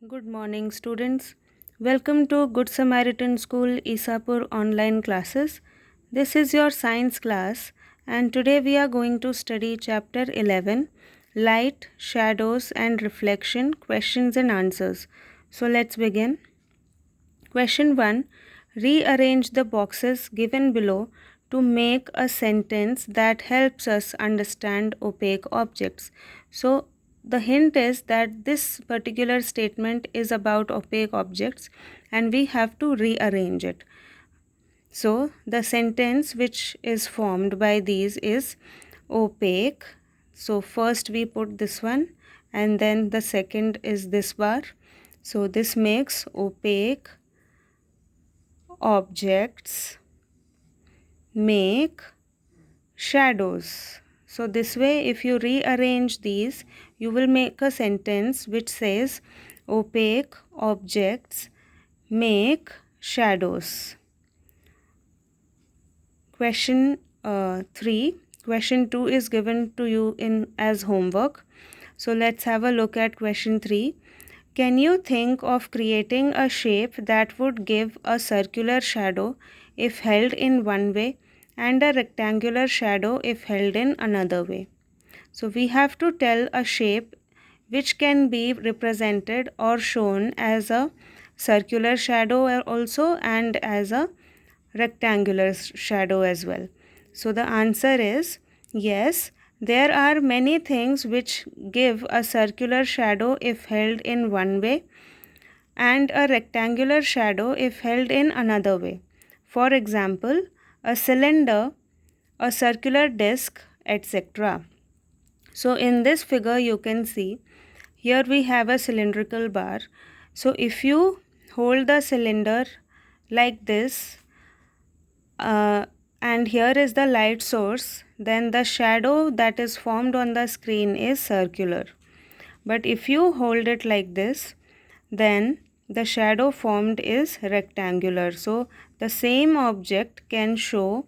Good morning, students. Welcome to Good Samaritan School Isapur online classes. This is your science class, and today we are going to study chapter 11 Light, Shadows, and Reflection Questions and Answers. So let's begin. Question 1. Rearrange the boxes given below to make a sentence that helps us understand opaque objects. So, the hint is that this particular statement is about opaque objects and we have to rearrange it. So, the sentence which is formed by these is opaque. So, first we put this one and then the second is this bar. So, this makes opaque objects make shadows. So this way, if you rearrange these, you will make a sentence which says opaque objects make shadows. Question 3. Question 2 is given to you in as homework. So let's have a look at question 3. Can you think of creating a shape that would give a circular shadow if held in one way and a rectangular shadow if held in another way? So we have to tell a shape which can be represented or shown as a circular shadow also and as a rectangular shadow as well. So the answer is yes. There are many things which give a circular shadow if held in one way and a rectangular shadow if held in another way. For example, a cylinder, a circular disc, etc. So in this figure you can see here we have a cylindrical bar. So if you hold the cylinder like this and here is the light source, then the shadow that is formed on the screen is circular. But if you hold it like this, then the shadow formed is rectangular. So the same object can show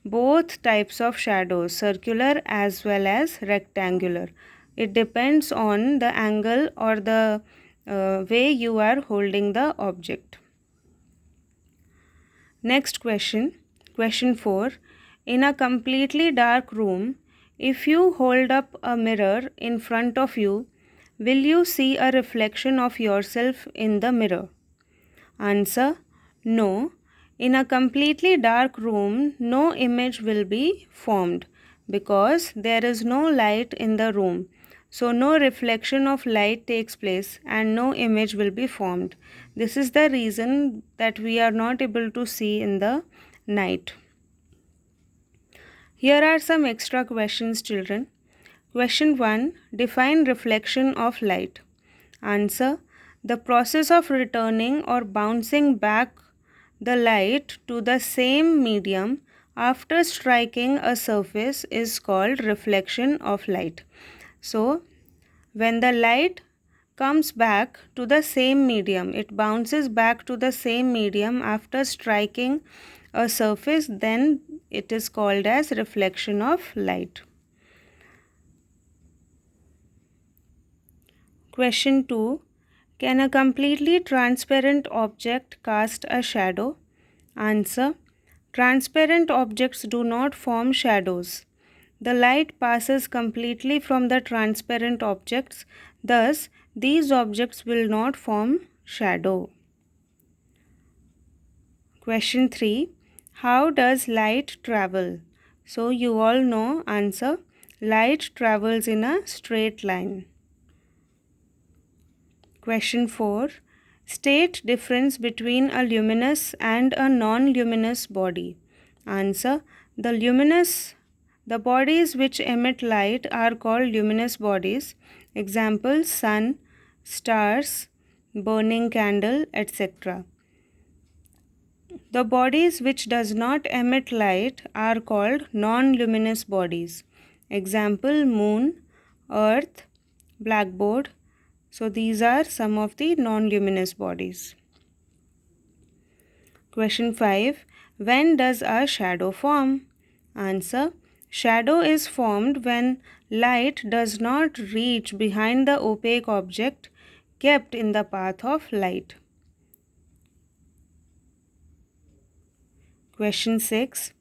both types of shadows, circular as well as rectangular. It depends on the angle or the way you are holding the object. Next question. Question 4. In a completely dark room, if you hold up a mirror in front of you, will you see a reflection of yourself in the mirror? Answer: no. In a completely dark room, no image will be formed because there is no light in the room. So no reflection of light takes place and no image will be formed. This is the reason that we are not able to see in the night. Here are some extra questions, children. Question 1. Define reflection of light. Answer: the process of returning or bouncing back the light to the same medium after striking a surface is called reflection of light. So, when the light comes back to the same medium, it bounces back to the same medium after striking a surface, then it is called as reflection of light. Question 2. Can a completely transparent object cast a shadow? Answer: transparent objects do not form shadows. The light passes completely from the transparent objects, thus, these objects will not form shadow. Question 3. How does light travel? So, you all know answer. Light travels in a straight line. Question 4. State difference between a luminous and a non-luminous body. Answer: the bodies which emit light are called luminous bodies. Example: sun, stars, burning candle, etc. The bodies which does not emit light are called non-luminous bodies. Example: moon, earth, blackboard. So these are some of the non-luminous bodies. Question 5. When does a shadow form? Answer: shadow is formed when light does not reach behind the opaque object, kept in the path of light. Question 6.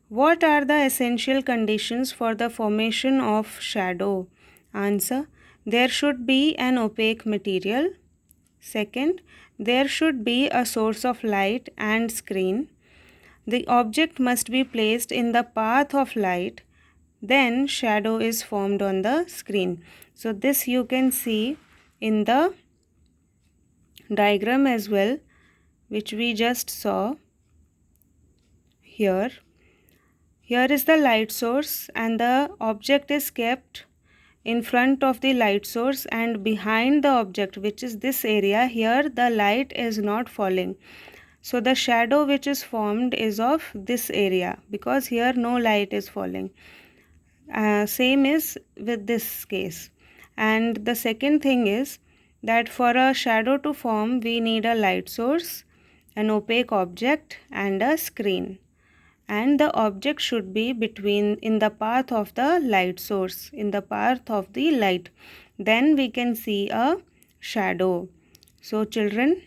What are the essential conditions for the formation of shadow? Answer. There should be an opaque material. Second, there should be a source of light and screen. The object must be placed in the path of light. Then shadow is formed on the screen. So this you can see in the diagram as well, which we just saw here. Here is the light source and the object is kept in front of the light source, and behind the object, which is this area, here the light is not falling. So the shadow which is formed is of this area because here no light is falling. Same is with this case. And the second thing is that for a shadow to form, we need a light source, an opaque object, and a screen. And the object should be in the path of the light source, in the path of the light. Then we can see a shadow. So children,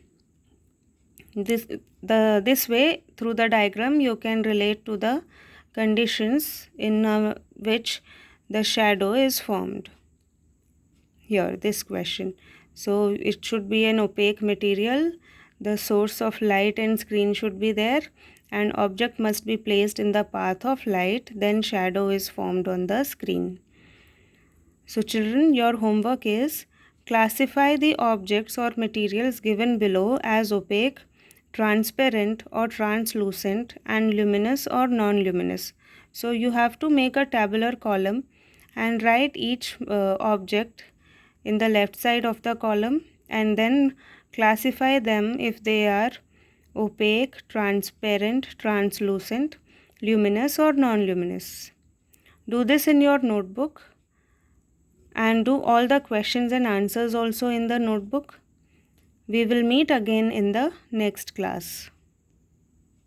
this way through the diagram you can relate to the conditions in which the shadow is formed. Here this question. So it should be an opaque material, the source of light and screen should be there, and object must be placed in the path of light, then shadow is formed on the screen. So children, your homework is classify the objects or materials given below as opaque, transparent or translucent, and luminous or non-luminous. So you have to make a tabular column and write each object in the left side of the column and then classify them if they are opaque, transparent, translucent, luminous or non-luminous. Do this in your notebook and do all the questions and answers also in the notebook. We will meet again in the next class.